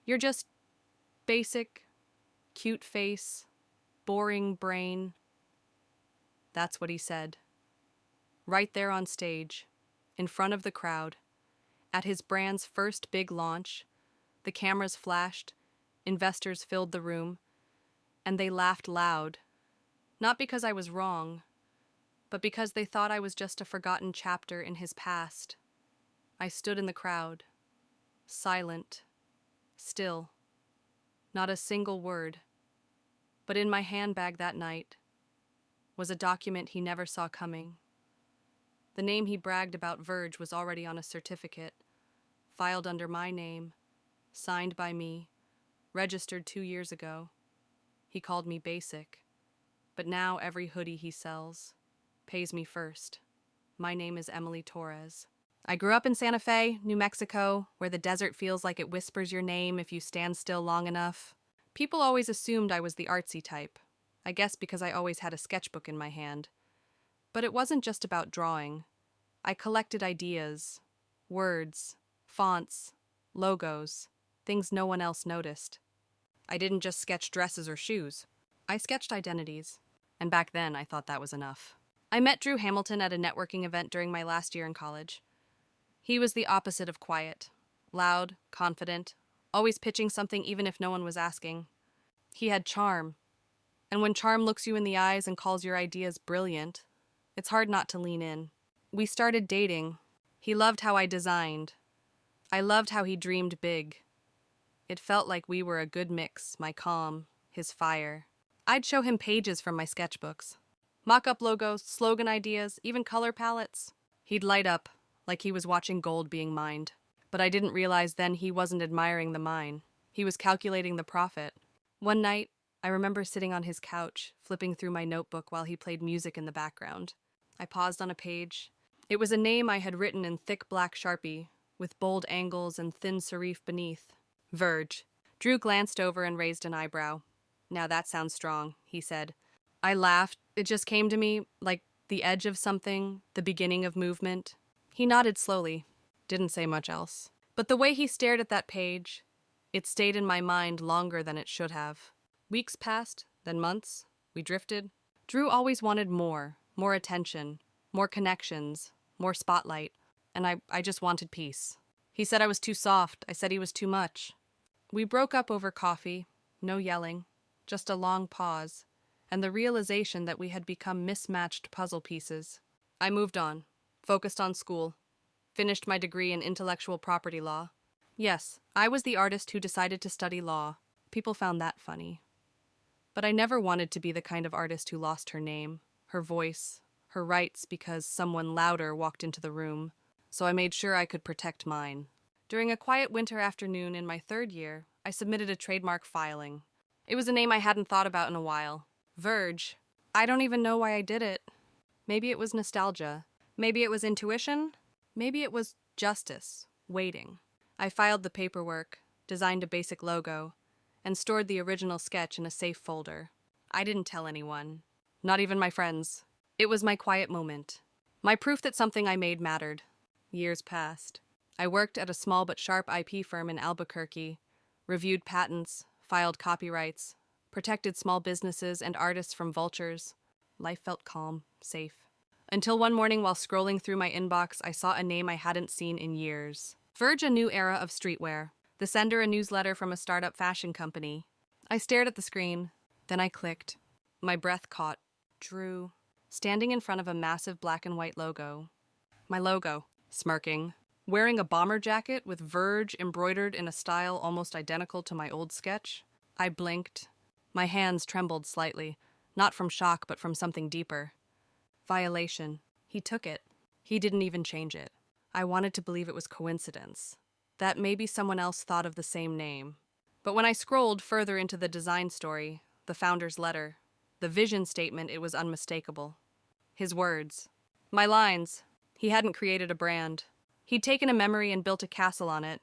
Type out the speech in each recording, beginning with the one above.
You're just basic, cute face, boring brain. That's what he said. Right there on stage, in front of the crowd, at his brand's first big launch, the cameras flashed, investors filled the room, and they laughed loud. Not because I was wrong, but because they thought I was just a forgotten chapter in his past. I stood in the crowd, silent, still, not a single word. But in my handbag that night was a document he never saw coming. The name he bragged about, Verge, was already on a certificate, filed under my name, signed by me, registered 2 years ago. He called me basic, but now every hoodie he sells pays me first. My name is Emily Torres. I grew up in Santa Fe, New Mexico, where the desert feels like it whispers your name if you stand still long enough. People always assumed I was the artsy type, I guess because I always had a sketchbook in my hand. But it wasn't just about drawing. I collected ideas, words, fonts, logos, things no one else noticed. I didn't just sketch dresses or shoes. I sketched identities, and back then I thought that was enough. I met Drew Hamilton at a networking event during my last year in college. He was the opposite of quiet, loud, confident, always pitching something even if no one was asking. He had charm, and when charm looks you in the eyes and calls your ideas brilliant, it's hard not to lean in. We started dating. He loved how I designed. I loved how he dreamed big. It felt like we were a good mix, my calm, his fire. I'd show him pages from my sketchbooks. Mock-up logos, slogan ideas, even color palettes. He'd light up, like he was watching gold being mined. But I didn't realize then he wasn't admiring the mine. He was calculating the profit. One night, I remember sitting on his couch, flipping through my notebook while he played music in the background. I paused on a page. It was a name I had written in thick black Sharpie, with bold angles and thin serif beneath. Verge. Drew glanced over and raised an eyebrow. Now that sounds strong, he said. I laughed. It just came to me, like the edge of something, the beginning of movement. He nodded slowly. Didn't say much else. But the way he stared at that page, it stayed in my mind longer than it should have. Weeks passed, then months. We drifted. Drew always wanted more attention, more connections, more spotlight, and I just wanted peace. He said I was too soft. I said he was too much. We broke up over coffee, no yelling, just a long pause, and the realization that we had become mismatched puzzle pieces. I moved on, focused on school, finished my degree in intellectual property law. Yes, I was the artist who decided to study law. People found that funny. But I never wanted to be the kind of artist who lost her name, her voice, her rights because someone louder walked into the room, so I made sure I could protect mine. During a quiet winter afternoon in my 3rd year, I submitted a trademark filing. It was a name I hadn't thought about in a while. Verge. I don't even know why I did it. Maybe it was nostalgia. Maybe it was intuition. Maybe it was justice, waiting. I filed the paperwork, designed a basic logo, and stored the original sketch in a safe folder. I didn't tell anyone, not even my friends. It was my quiet moment, my proof that something I made mattered. Years passed. I worked at a small but sharp IP firm in Albuquerque, reviewed patents, filed copyrights, protected small businesses and artists from vultures. Life felt calm, safe. Until one morning while scrolling through my inbox, I saw a name I hadn't seen in years. Verge, a new era of streetwear. The sender, a newsletter from a startup fashion company. I stared at the screen. Then I clicked. My breath caught. Drew. Standing in front of a massive black and white logo. My logo. Smirking. Wearing a bomber jacket with Verge embroidered in a style almost identical to my old sketch. I blinked. My hands trembled slightly. Not from shock, but from something deeper. Violation. He took it. He didn't even change it. I wanted to believe it was coincidence. That maybe someone else thought of the same name. But when I scrolled further into the design story, the founder's letter, the vision statement, it was unmistakable. His words. My lines. He hadn't created a brand. He'd taken a memory and built a castle on it.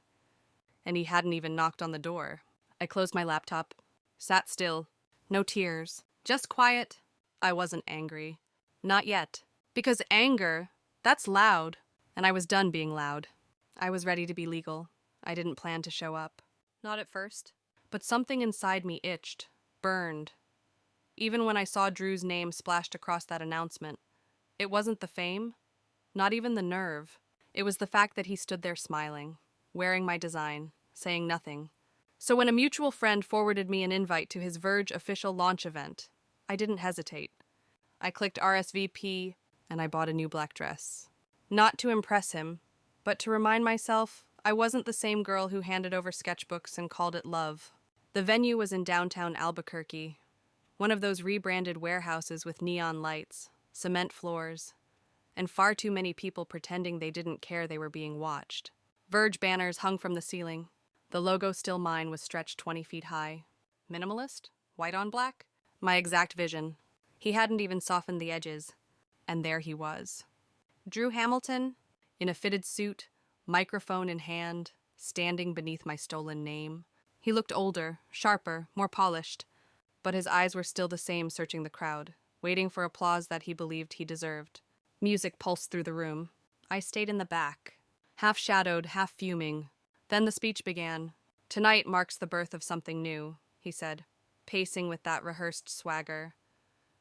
And he hadn't even knocked on the door. I closed my laptop, sat still, no tears, just quiet. I wasn't angry. Not yet. Because anger, that's loud. And I was done being loud. I was ready to be legal. I didn't plan to show up. Not at first. But something inside me itched, burned. Even when I saw Drew's name splashed across that announcement. It wasn't the fame, not even the nerve. It was the fact that he stood there smiling, wearing my design, saying nothing. So when a mutual friend forwarded me an invite to his Verge official launch event, I didn't hesitate. I clicked RSVP, and I bought a new black dress. Not to impress him, but to remind myself I wasn't the same girl who handed over sketchbooks and called it love. The venue was in downtown Albuquerque, one of those rebranded warehouses with neon lights, cement floors, and far too many people pretending they didn't care they were being watched. Verge banners hung from the ceiling. The logo still mine was stretched 20 feet high. Minimalist? White on black? My exact vision. He hadn't even softened the edges. And there he was. Drew Hamilton, in a fitted suit, microphone in hand, standing beneath my stolen name. He looked older, sharper, more polished, but his eyes were still the same, searching the crowd, waiting for applause that he believed he deserved. Music pulsed through the room. I stayed in the back, half shadowed, half fuming. Then the speech began. "Tonight marks the birth of something new," he said, pacing with that rehearsed swagger.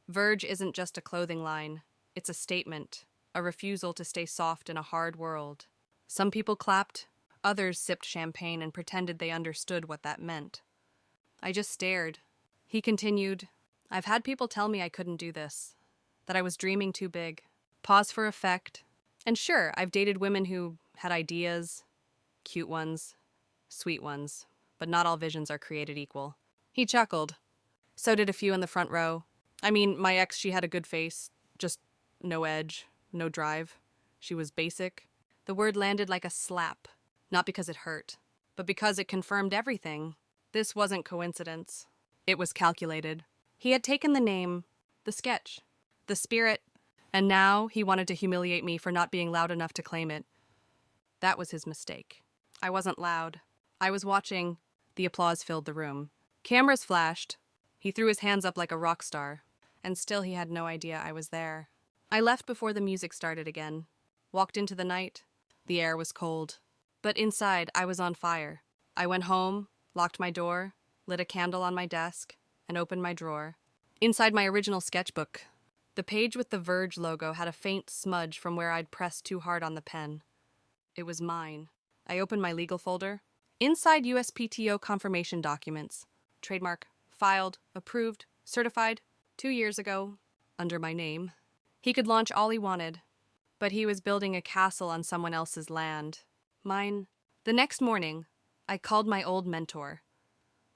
"Verge isn't just a clothing line. It's a statement, a refusal to stay soft in a hard world." Some people clapped, others sipped champagne and pretended they understood what that meant. I just stared. He continued, "I've had people tell me I couldn't do this, that I was dreaming too big. Pause for effect. And sure, I've dated women who had ideas, cute ones, sweet ones, but not all visions are created equal." He chuckled. So did a few in the front row. I mean, my ex, she had a good face, just no edge, no drive. She was basic. The word landed like a slap, not because it hurt, but because it confirmed everything. This wasn't coincidence. It was calculated. He had taken the name, the sketch, the spirit, and now he wanted to humiliate me for not being loud enough to claim it. That was his mistake. I wasn't loud. I was watching. The applause filled the room. Cameras flashed. He threw his hands up like a rock star, and still he had no idea I was there. I left before the music started again. Walked into the night. The air was cold. But inside, I was on fire. I went home, locked my door, lit a candle on my desk, and opened my drawer. Inside my original sketchbook, the page with the Verge logo had a faint smudge from where I'd pressed too hard on the pen. It was mine. I opened my legal folder. Inside USPTO confirmation documents. Trademark, filed, approved, certified, 2 years ago, under my name. He could launch all he wanted, but he was building a castle on someone else's land. Mine. The next morning, I called my old mentor,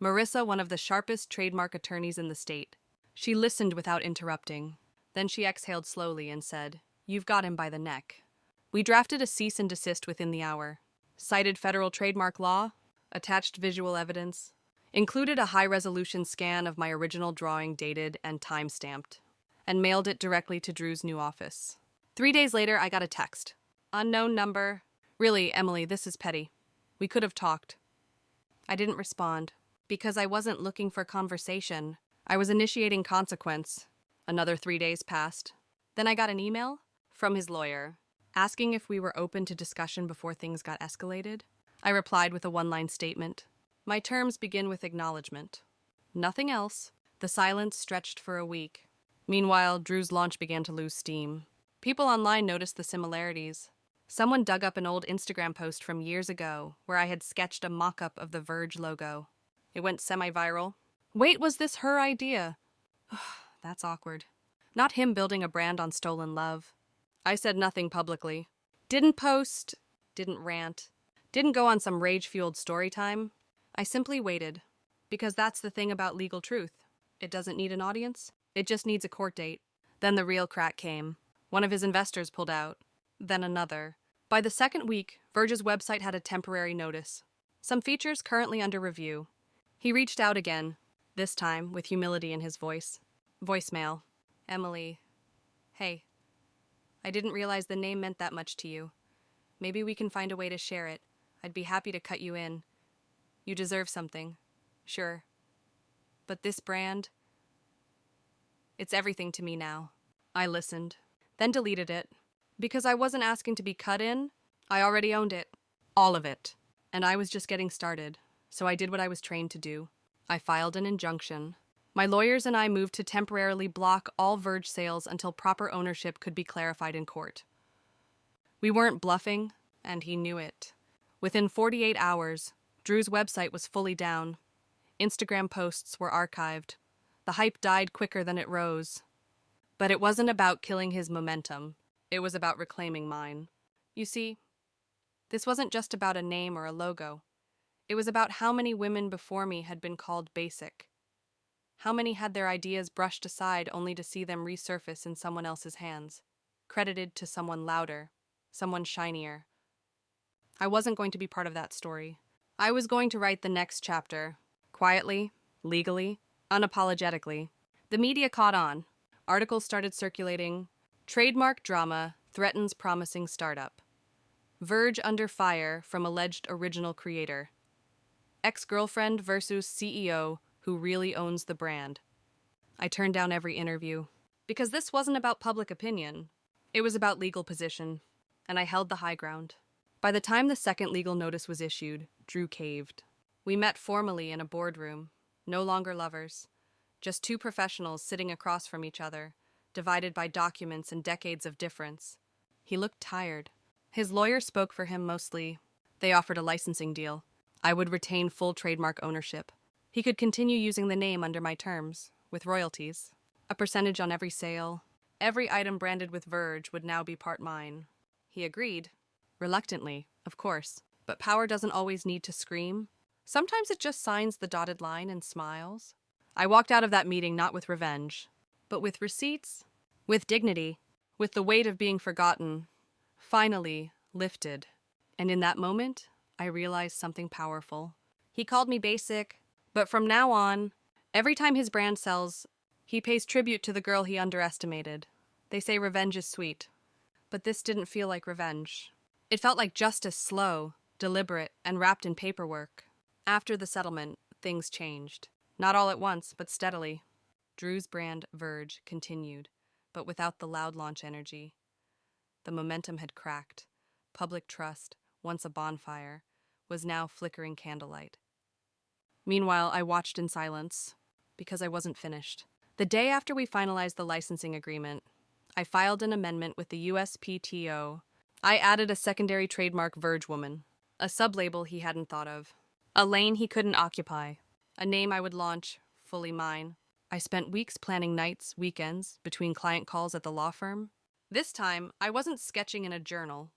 Marissa, one of the sharpest trademark attorneys in the state. She listened without interrupting. Then she exhaled slowly and said, "You've got him by the neck." We drafted a cease and desist within the hour. Cited federal trademark law, attached visual evidence, included a high-resolution scan of my original drawing dated and time-stamped, and mailed it directly to Drew's new office. 3 days later, I got a text. "Unknown number. Really, Emily, this is petty. We could have talked." I didn't respond, because I wasn't looking for conversation. I was initiating consequence. Another 3 days passed. Then I got an email from his lawyer, asking if we were open to discussion before things got escalated. I replied with a one-line statement. My terms begin with acknowledgement. Nothing else. The silence stretched for a week. Meanwhile, Drew's launch began to lose steam. People online noticed the similarities. Someone dug up an old Instagram post from years ago where I had sketched a mock-up of the Verge logo. It went semi-viral. Wait, was this her idea? That's awkward. Not him building a brand on stolen love. I said nothing publicly. Didn't post, didn't rant, didn't go on some rage-fueled story time. I simply waited, because that's the thing about legal truth. It doesn't need an audience. It just needs a court date. Then the real crack came. One of his investors pulled out. Then another. By the second week, Verge's website had a temporary notice. Some features currently under review. He reached out again, this time with humility in his voice. Voicemail. "Emily. Hey. I didn't realize the name meant that much to you. Maybe we can find a way to share it. I'd be happy to cut you in. You deserve something. Sure. But this brand, it's everything to me now." I listened, then deleted it. Because I wasn't asking to be cut in, I already owned it. All of it. And I was just getting started. So I did what I was trained to do. I filed an injunction. My lawyers and I moved to temporarily block all Verge sales until proper ownership could be clarified in court. We weren't bluffing, and he knew it. Within 48 hours, Drew's website was fully down. Instagram posts were archived. The hype died quicker than it rose. But it wasn't about killing his momentum. It was about reclaiming mine. You see, this wasn't just about a name or a logo. It was about how many women before me had been called basic. How many had their ideas brushed aside only to see them resurface in someone else's hands, credited to someone louder, someone shinier. I wasn't going to be part of that story. I was going to write the next chapter. Quietly, legally, unapologetically. The media caught on. Articles started circulating. Trademark drama threatens promising startup. Verge under fire from alleged original creator. Ex-girlfriend versus CEO who really owns the brand. I turned down every interview. Because this wasn't about public opinion. It was about legal position. And I held the high ground. By the time the second legal notice was issued, Drew caved. We met formally in a boardroom. No longer lovers. Just two professionals sitting across from each other, divided by documents and decades of difference. He looked tired. His lawyer spoke for him mostly. They offered a licensing deal. I would retain full trademark ownership. He could continue using the name under my terms, with royalties. A percentage on every sale. Every item branded with Verge would now be part mine. He agreed. Reluctantly, of course. But power doesn't always need to scream. Sometimes it just signs the dotted line and smiles. I walked out of that meeting not with revenge, but with receipts, with dignity, with the weight of being forgotten, finally lifted. And in that moment, I realized something powerful. He called me basic, but from now on, every time his brand sells, he pays tribute to the girl he underestimated. They say revenge is sweet, but this didn't feel like revenge. It felt like justice, slow, deliberate, and wrapped in paperwork. After the settlement, things changed. Not all at once, but steadily. Drew's brand, Verge, continued, but without the loud launch energy. The momentum had cracked. Public trust, once a bonfire, was now flickering candlelight. Meanwhile, I watched in silence, because I wasn't finished. The day after we finalized the licensing agreement, I filed an amendment with the USPTO. I added a secondary trademark, Verge Woman, a sublabel he hadn't thought of, a lane he couldn't occupy, a name I would launch, fully mine. I spent weeks planning nights, weekends, between client calls at the law firm. This time, I wasn't sketching in a journal.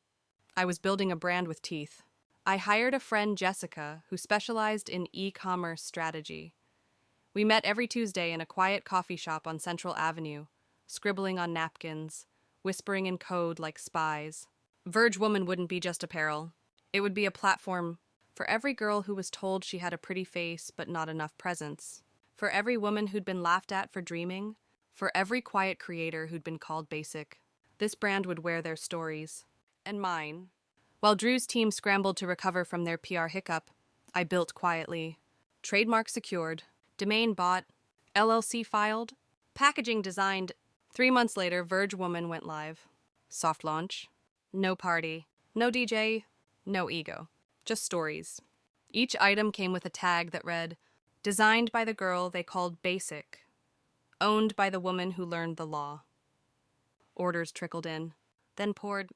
I was building a brand with teeth. I hired a friend, Jessica, who specialized in e-commerce strategy. We met every Tuesday in a quiet coffee shop on Central Avenue, scribbling on napkins, whispering in code like spies. Verge Woman wouldn't be just apparel. It would be a platform for every girl who was told she had a pretty face but not enough presence. For every woman who'd been laughed at for dreaming. For every quiet creator who'd been called basic. This brand would wear their stories. And mine. While Drew's team scrambled to recover from their PR hiccup, I built quietly. Trademark secured. Domain bought. LLC filed. Packaging designed. 3 months later, Verge Woman went live. Soft launch. No party. No DJ. No ego. Just stories. Each item came with a tag that read, "Designed by the girl they called basic. Owned by the woman who learned the law." Orders trickled in. Then poured.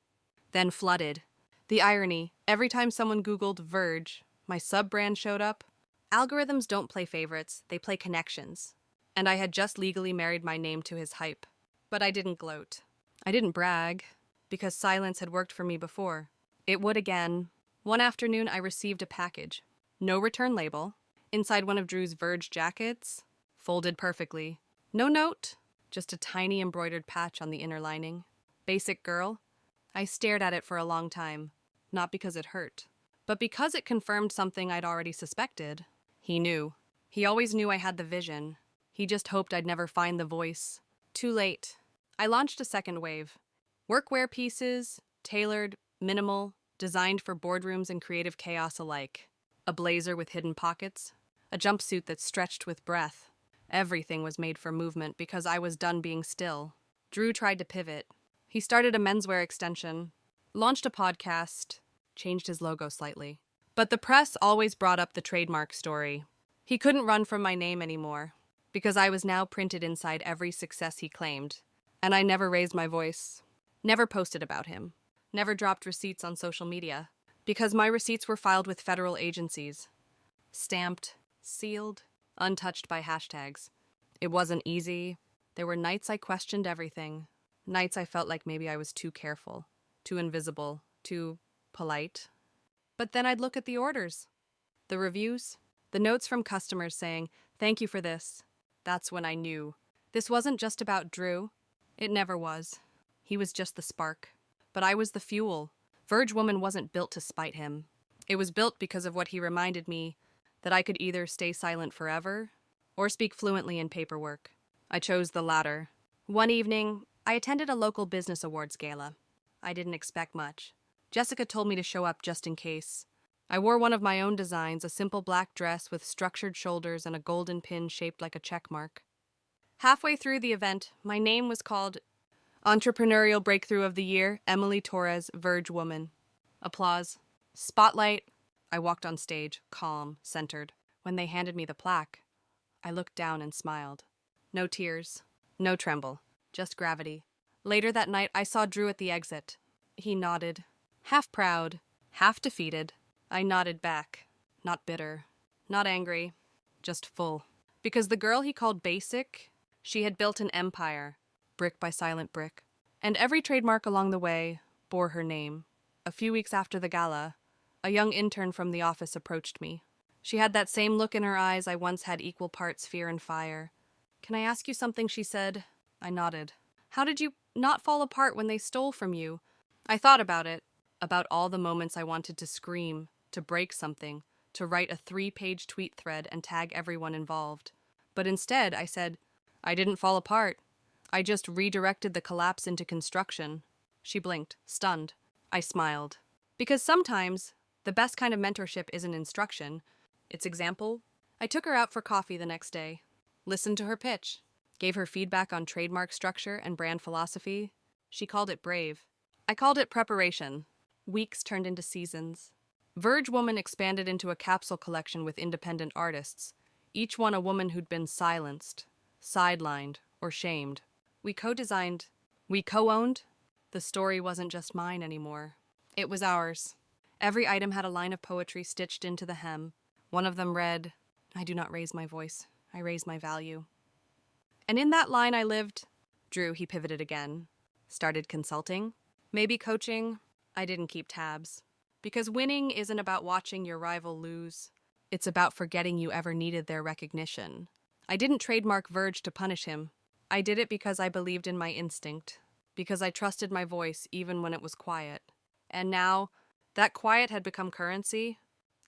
Then flooded. The irony, every time someone Googled Verge, my sub-brand showed up. Algorithms don't play favorites, they play connections. And I had just legally married my name to his hype. But I didn't gloat. I didn't brag, because silence had worked for me before. It would again. One afternoon, I received a package. No return label. Inside one of Drew's Verge jackets. Folded perfectly. No note. Just a tiny embroidered patch on the inner lining. Basic girl. I stared at it for a long time. Not because it hurt, but because it confirmed something I'd already suspected. He knew. He always knew I had the vision. He just hoped I'd never find the voice. Too late. I launched a second wave. Workwear pieces, tailored, minimal, designed for boardrooms and creative chaos alike. A blazer with hidden pockets. A jumpsuit that stretched with breath. Everything was made for movement because I was done being still. Drew tried to pivot. He started a menswear extension, launched a podcast, changed his logo slightly. But the press always brought up the trademark story. He couldn't run from my name anymore, because I was now printed inside every success he claimed. And I never raised my voice, never posted about him, never dropped receipts on social media, because my receipts were filed with federal agencies, stamped, sealed, untouched by hashtags. It wasn't easy. There were nights I questioned everything, nights I felt like maybe I was too careful, too invisible, too polite. But then I'd look at the orders, the reviews, the notes from customers saying, "Thank you for this." That's when I knew. This wasn't just about Drew. It never was. He was just the spark. But I was the fuel. Verge Woman wasn't built to spite him. It was built because of what he reminded me, that I could either stay silent forever or speak fluently in paperwork. I chose the latter. One evening, I attended a local business awards gala. I didn't expect much. Jessica told me to show up just in case. I wore one of my own designs, a simple black dress with structured shoulders and a golden pin shaped like a check mark. Halfway through the event, my name was called Entrepreneurial Breakthrough of the Year, Emily Torres, Verge Woman. Applause. Spotlight. I walked on stage, calm, centered. When they handed me the plaque, I looked down and smiled. No tears, no tremble, just gravity. Later that night, I saw Drew at the exit. He nodded, half proud, half defeated. I nodded back, not bitter, not angry, just full. Because the girl he called basic, she had built an empire, brick by silent brick. And every trademark along the way bore her name. A few weeks after the gala, a young intern from the office approached me. She had that same look in her eyes I once had, equal parts fear and fire. "Can I ask you something?" she said. I nodded. "How did you not fall apart when they stole from you?" I thought about it, about all the moments I wanted to scream, to break something, to write a 3-page tweet thread and tag everyone involved. But instead, I said, "I didn't fall apart. I just redirected the collapse into construction." She blinked, stunned. I smiled. Because sometimes, the best kind of mentorship isn't instruction, it's example. I took her out for coffee the next day, listened to her pitch, gave her feedback on trademark structure and brand philosophy. She called it brave. I called it preparation. Weeks turned into seasons. Verge Woman expanded into a capsule collection with independent artists, each one a woman who'd been silenced, sidelined, or shamed. We co-designed, we co-owned. The story wasn't just mine anymore. It was ours. Every item had a line of poetry stitched into the hem. One of them read, "I do not raise my voice, I raise my value." And in that line I lived. Drew, he pivoted again. Started consulting, maybe coaching. I didn't keep tabs. Because winning isn't about watching your rival lose. It's about forgetting you ever needed their recognition. I didn't trademark Verge to punish him. I did it because I believed in my instinct. Because I trusted my voice even when it was quiet. And now, that quiet had become currency.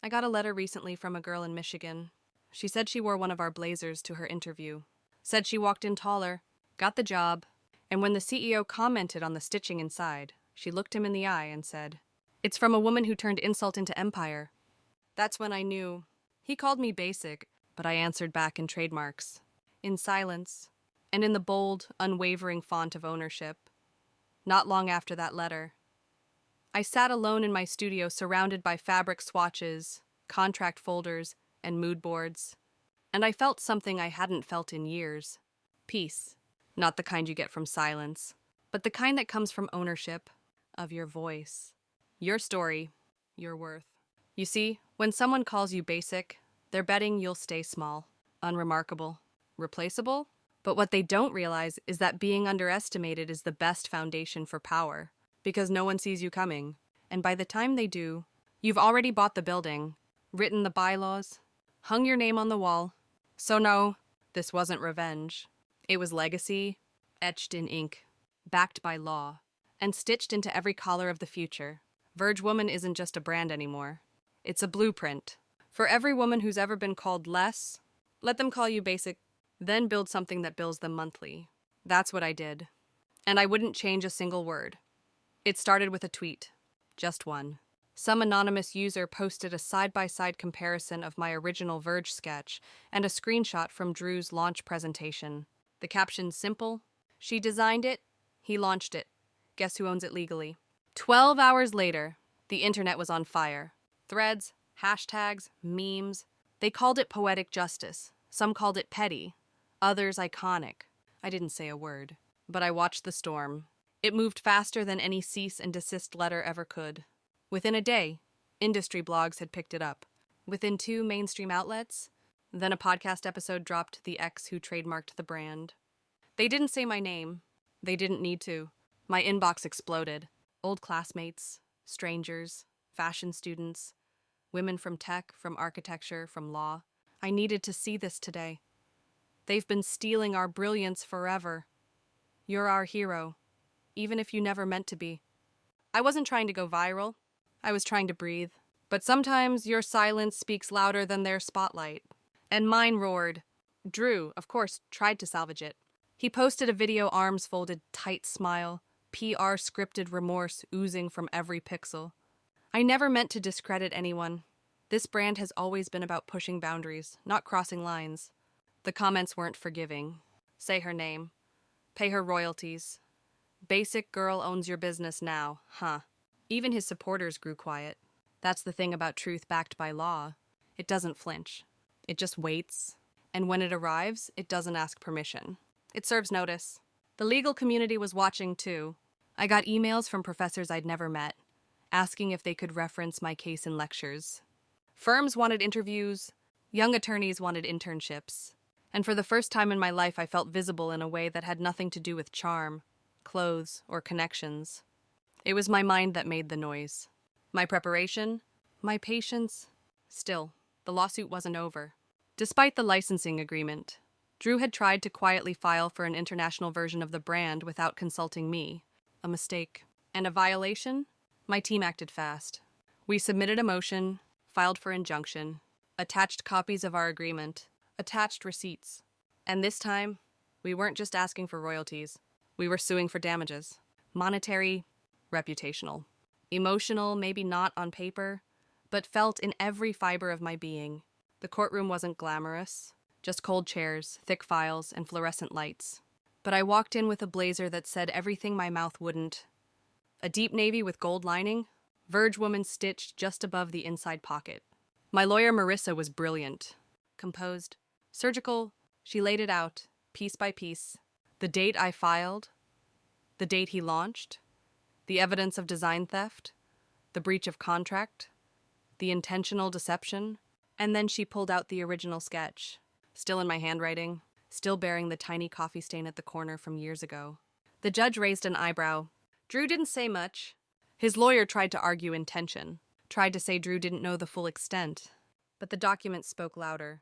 I got a letter recently from a girl in Michigan. She said she wore one of our blazers to her interview. Said she walked in taller, got the job, and when the CEO commented on the stitching inside, she looked him in the eye and said, "It's from a woman who turned insult into empire." That's when I knew. He called me basic, but I answered back in trademarks, in silence, and in the bold, unwavering font of ownership. Not long after that letter, I sat alone in my studio surrounded by fabric swatches, contract folders, and mood boards. And I felt something I hadn't felt in years. Peace. Not the kind you get from silence, but the kind that comes from ownership of your voice. Your story, your worth. You see, when someone calls you basic, they're betting you'll stay small, unremarkable, replaceable. But what they don't realize is that being underestimated is the best foundation for power. Because no one sees you coming. And by the time they do, you've already bought the building, written the bylaws, hung your name on the wall. So no, this wasn't revenge. It was legacy, etched in ink, backed by law, and stitched into every collar of the future. Verge Woman isn't just a brand anymore. It's a blueprint. For every woman who's ever been called less, let them call you basic, then build something that bills them monthly. That's what I did. And I wouldn't change a single word. It started with a tweet. Just one. Some anonymous user posted a side-by-side comparison of my original Verge sketch and a screenshot from Drew's launch presentation. The caption's simple. She designed it, he launched it. Guess who owns it legally? 12 hours later, the internet was on fire. Threads, Hashtags, memes. They called it poetic justice. Some called it petty. Others iconic. I didn't say a word, but I watched the storm. It moved faster than any cease and desist letter ever could. Within a day, industry blogs had picked it up. Within 2 mainstream outlets, then a podcast episode dropped the ex who trademarked the brand. They didn't say my name. They didn't need to. My inbox exploded. Old classmates, strangers, fashion students, women from tech, from architecture, from law. I needed to see this today. They've been stealing our brilliance forever. You're our hero, even if you never meant to be. I wasn't trying to go viral. I was trying to breathe. But sometimes your silence speaks louder than their spotlight. And mine roared. Drew, of course, tried to salvage it. He posted a video, arms folded, tight smile, PR scripted remorse oozing from every pixel. I never meant to discredit anyone. This brand has always been about pushing boundaries, not crossing lines. The comments weren't forgiving. Say her name. Pay her royalties. Basic girl owns your business now, huh? Even his supporters grew quiet. That's the thing about truth backed by law. It doesn't flinch. It just waits. And when it arrives, it doesn't ask permission. It serves notice. The legal community was watching too. I got emails from professors I'd never met, asking if they could reference my case in lectures. Firms wanted interviews. Young attorneys wanted internships. And for the first time in my life, I felt visible in a way that had nothing to do with charm, clothes, or connections. It was my mind that made the noise. My preparation, my patience. Still, the lawsuit wasn't over. Despite the licensing agreement, Drew had tried to quietly file for an international version of the brand without consulting me. A mistake. And a violation? My team acted fast. We submitted a motion, filed for injunction, attached copies of our agreement, attached receipts. And this time, we weren't just asking for royalties. We were suing for damages. Monetary, reputational. Emotional, maybe not on paper, but felt in every fiber of my being. The courtroom wasn't glamorous. Just cold chairs, thick files, and fluorescent lights. But I walked in with a blazer that said everything my mouth wouldn't. A deep navy with gold lining, Verge woman stitched just above the inside pocket. My lawyer Marissa was brilliant. Composed. Surgical, she laid it out, piece by piece. The date I filed, the date he launched, the evidence of design theft, the breach of contract, the intentional deception, and then she pulled out the original sketch. Still in my handwriting, still bearing the tiny coffee stain at the corner from years ago. The judge raised an eyebrow. Drew didn't say much. His lawyer tried to argue intention, tried to say Drew didn't know the full extent. But the document spoke louder.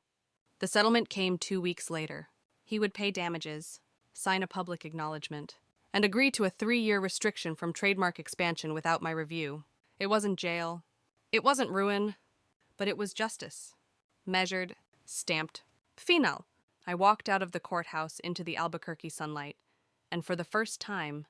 The settlement came 2 weeks later. He would pay damages, sign a public acknowledgement, and agree to a 3-year restriction from trademark expansion without my review. It wasn't jail. It wasn't ruin. But it was justice. Measured, stamped. Final. I walked out of the courthouse into the Albuquerque sunlight, and for the first time,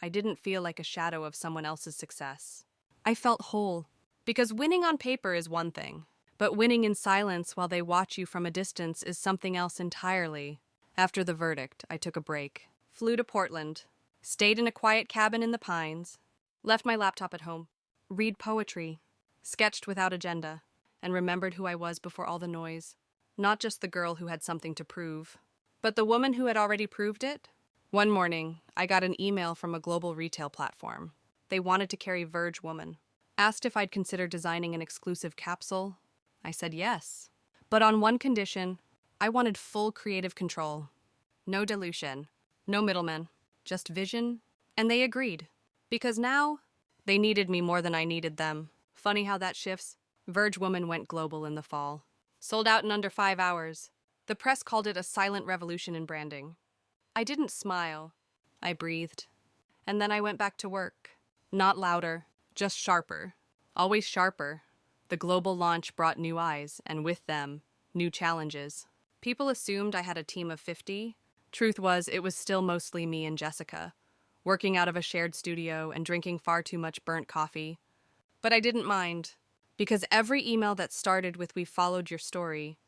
I didn't feel like a shadow of someone else's success. I felt whole, because winning on paper is one thing, but winning in silence while they watch you from a distance is something else entirely. After the verdict, I took a break, flew to Portland, stayed in a quiet cabin in the pines, left my laptop at home, read poetry, sketched without agenda, and remembered who I was before all the noise. Not just the girl who had something to prove, but the woman who had already proved it. One morning, I got an email from a global retail platform. They wanted to carry Verge Woman. Asked if I'd consider designing an exclusive capsule. I said yes. But on one condition, I wanted full creative control. No dilution, no middlemen, just vision, and they agreed. Because now, they needed me more than I needed them. Funny how that shifts. Verge Woman went global in the fall. Sold out in under 5 hours. The press called it a silent revolution in branding. I didn't smile. I breathed. And then I went back to work. Not louder, just sharper. Always sharper. The global launch brought new eyes, and with them, new challenges. People assumed I had a team of 50. Truth was, it was still mostly me and Jessica, working out of a shared studio and drinking far too much burnt coffee. But I didn't mind. Because every email that started with "We followed your story"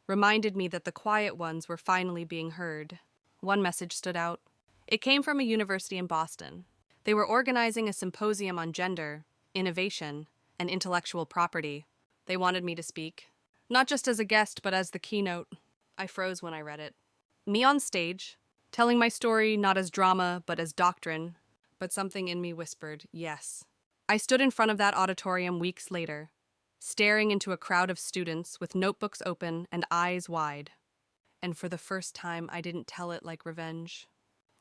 reminded me that the quiet ones were finally being heard. One message stood out. It came from a university in Boston. They were organizing a symposium on gender, innovation, and intellectual property. They wanted me to speak. Not just as a guest, but as the keynote. I froze when I read it. Me on stage, telling my story not as drama, but as doctrine. But something in me whispered, yes. I stood in front of that auditorium weeks later, staring into a crowd of students with notebooks open and eyes wide. And for the first time, I didn't tell it like revenge.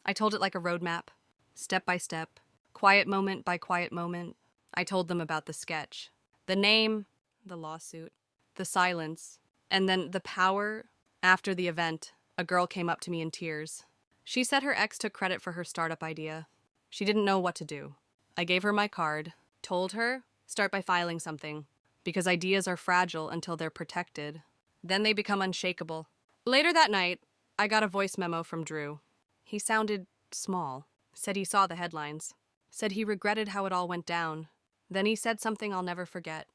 I told it like a roadmap, step by step, quiet moment by quiet moment. I told them about the sketch, the name, the lawsuit, the silence, and then the power. After the event, a girl came up to me in tears. She said her ex took credit for her startup idea. She didn't know what to do. I gave her my card, told her, start by filing something, because ideas are fragile until they're protected. Then they become unshakable. Later that night, I got a voice memo from Drew. He sounded small, said he saw the headlines, said he regretted how it all went down. Then he said something I'll never forget.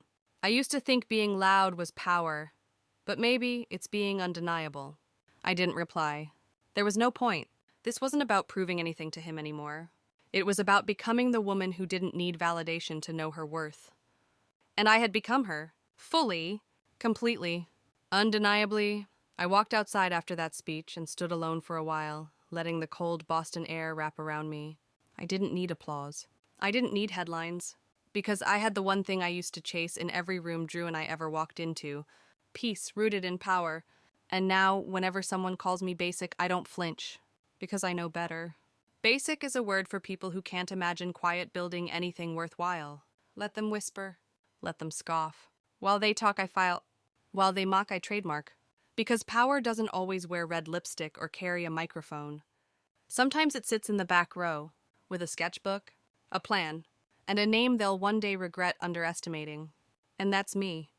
I used to think being loud was power, but maybe it's being undeniable. I didn't reply. There was no point. This wasn't about proving anything to him anymore. It was about becoming the woman who didn't need validation to know her worth. And I had become her, fully, completely, undeniably. I walked outside after that speech and stood alone for a while, letting the cold Boston air wrap around me. I didn't need applause. I didn't need headlines, because I had the one thing I used to chase in every room Drew and I ever walked into, peace rooted in power. And now, whenever someone calls me basic, I don't flinch, because I know better. Basic is a word for people who can't imagine quiet building anything worthwhile. Let them whisper. Let them scoff. While they talk, I file. While they mock, I trademark. Because power doesn't always wear red lipstick or carry a microphone. Sometimes it sits in the back row, with a sketchbook, a plan, and a name they'll one day regret underestimating. And that's me,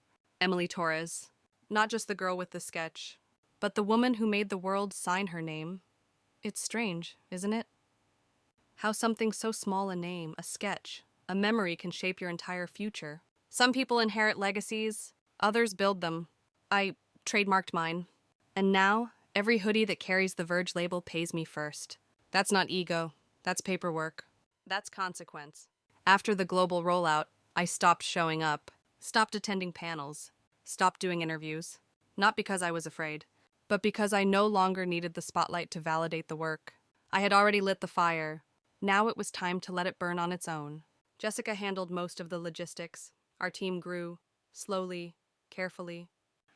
Emily Torres. Not just the girl with the sketch, but the woman who made the world sign her name. It's strange, isn't it? How something so small a name, a sketch, a memory can shape your entire future. Some people inherit legacies, others build them. I trademarked mine. And now, every hoodie that carries the Verge label pays me first. That's not ego. That's paperwork. That's consequence. After the global rollout, I stopped showing up, stopped attending panels, stopped doing interviews. Not because I was afraid, but because I no longer needed the spotlight to validate the work. I had already lit the fire. Now it was time to let it burn on its own. Jessica handled most of the logistics. Our team grew, slowly, carefully.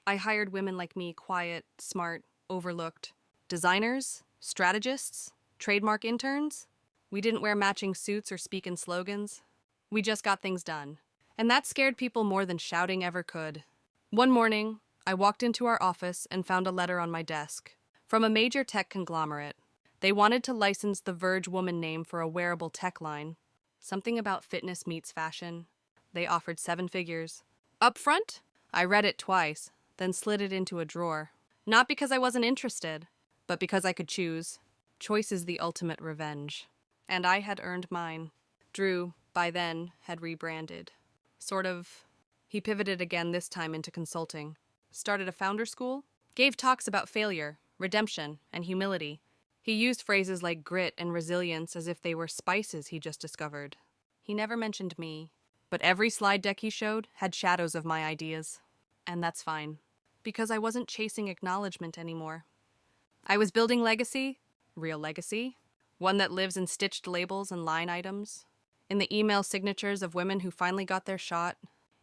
I hired women like me, quiet, smart, overlooked. Designers, strategists, trademark interns. We didn't wear matching suits or speak in slogans. We just got things done. And that scared people more than shouting ever could. One morning, I walked into our office and found a letter on my desk from a major tech conglomerate. They wanted to license the Verge woman name for a wearable tech line. Something about fitness meets fashion. They offered 7 figures. Up front, I read it twice, then slid it into a drawer. Not because I wasn't interested, but because I could choose. Choice is the ultimate revenge. And I had earned mine. Drew, by then, had rebranded. Sort of. He pivoted again, this time into consulting. Started a founder school. Gave talks about failure, redemption, and humility. He used phrases like grit and resilience as if they were spices he just discovered. He never mentioned me, but every slide deck he showed had shadows of my ideas. And that's fine, because I wasn't chasing acknowledgement anymore. I was building legacy, real legacy, one that lives in stitched labels and line items, in the email signatures of women who finally got their shot,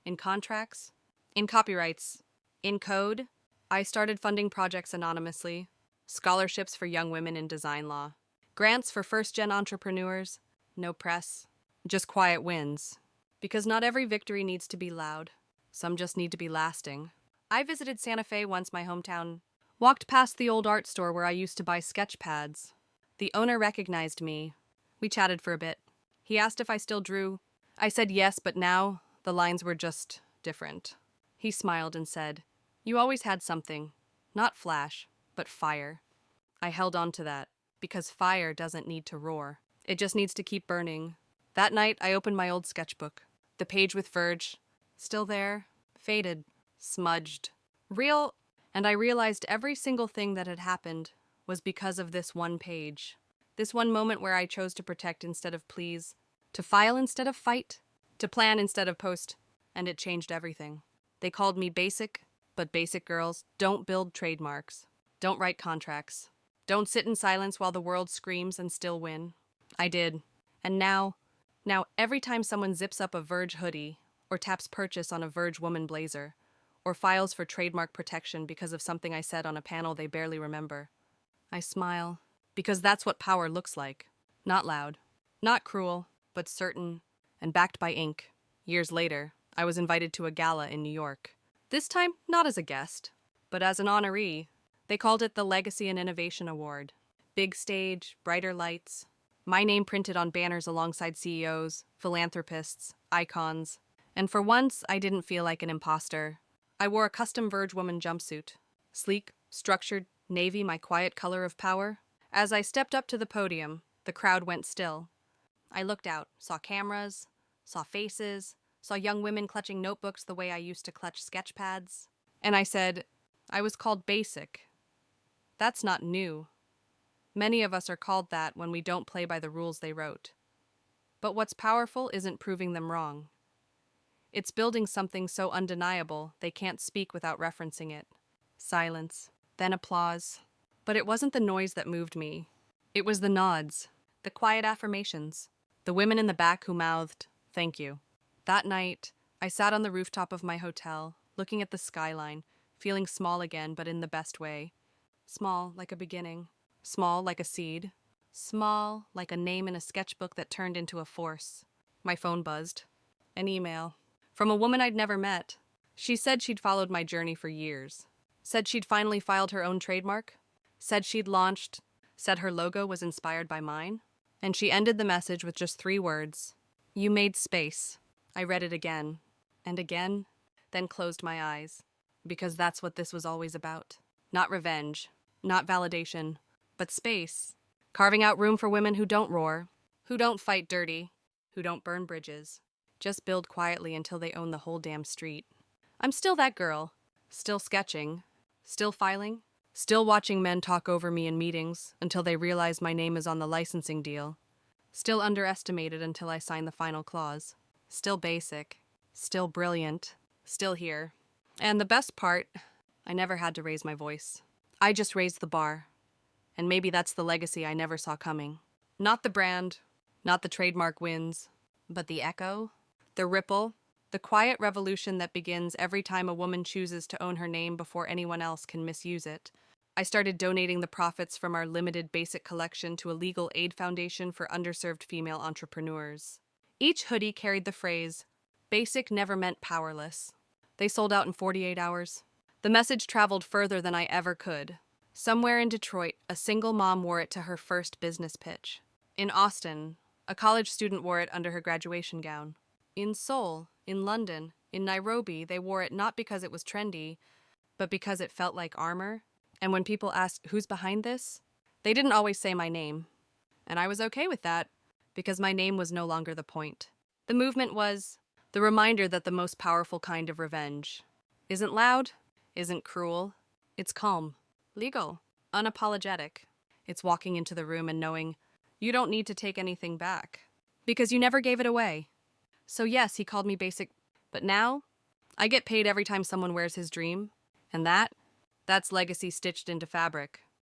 in contracts, in copyrights, in code. I started funding projects anonymously, scholarships for young women in design law, grants for first-gen entrepreneurs, no press, just quiet wins. Because not every victory needs to be loud. Some just need to be lasting. I visited Santa Fe once, my hometown, walked past the old art store where I used to buy sketch pads. The owner recognized me. We chatted for a bit. He asked if I still drew. I said yes, but now the lines were just different. He smiled and said, "You always had something. Not flash, but fire." I held on to that, because fire doesn't need to roar. It just needs to keep burning. That night, I opened my old sketchbook. The page with Verge, still there, faded, smudged, real, and I realized every single thing that had happened was because of this one page. This one moment where I chose to protect instead of please, to file instead of fight, to plan instead of post, and it changed everything. They called me basic, but basic girls don't build trademarks, don't write contracts, don't sit in silence while the world screams and still win. I did. And now every time someone zips up a Verge hoodie, or taps purchase on a Verge woman blazer, or files for trademark protection because of something I said on a panel they barely remember, I smile, because that's what power looks like. Not loud, not cruel, but certain, and backed by ink. Years later, I was invited to a gala in New York. This time, not as a guest, but as an honoree. They called it the Legacy and Innovation Award. Big stage, brighter lights. My name printed on banners alongside CEOs, philanthropists, icons. And for once, I didn't feel like an imposter. I wore a custom Verge woman jumpsuit. Sleek, structured, navy, my quiet color of power. As I stepped up to the podium, the crowd went still. I looked out, saw cameras, saw faces, saw young women clutching notebooks the way I used to clutch sketch pads. And I said, I was called basic. That's not new. Many of us are called that when we don't play by the rules they wrote. But what's powerful isn't proving them wrong. It's building something so undeniable they can't speak without referencing it. Silence, then applause. But it wasn't the noise that moved me. It was the nods, the quiet affirmations, the women in the back who mouthed, "Thank you." That night, I sat on the rooftop of my hotel, looking at the skyline, feeling small again, but in the best way. Small like a beginning, small like a seed, small like a name in a sketchbook that turned into a force. My phone buzzed. An email. From a woman I'd never met. She said she'd followed my journey for years. Said she'd finally filed her own trademark. Said she'd launched. Said her logo was inspired by mine. And she ended the message with just 3 words. You made space. I read it again. And again. Then closed my eyes. Because that's what this was always about. Not revenge. Not validation. But space. Carving out room for women who don't roar. Who don't fight dirty. Who don't burn bridges. Just build quietly until they own the whole damn street. I'm still that girl. Still sketching. Still filing. Still watching men talk over me in meetings until they realize my name is on the licensing deal. Still underestimated until I sign the final clause. Still basic. Still brilliant. Still here. And the best part, I never had to raise my voice. I just raised the bar. And maybe that's the legacy I never saw coming. Not the brand, not the trademark wins, but the echo, the ripple, the quiet revolution that begins every time a woman chooses to own her name before anyone else can misuse it. I started donating the profits from our limited basic collection to a legal aid foundation for underserved female entrepreneurs. Each hoodie carried the phrase, "Basic never meant powerless." They sold out in 48 hours. The message traveled further than I ever could. Somewhere in Detroit, a single mom wore it to her first business pitch. In Austin, a college student wore it under her graduation gown. In Seoul, in London, in Nairobi, they wore it not because it was trendy, but because it felt like armor. And when people asked, who's behind this? They didn't always say my name. And I was okay with that, because my name was no longer the point. The movement was the reminder that the most powerful kind of revenge isn't loud, isn't cruel, it's calm, legal, unapologetic. It's walking into the room and knowing you don't need to take anything back, because you never gave it away. So yes, he called me basic, but now I get paid every time someone wears his dream, and that's legacy stitched into fabric.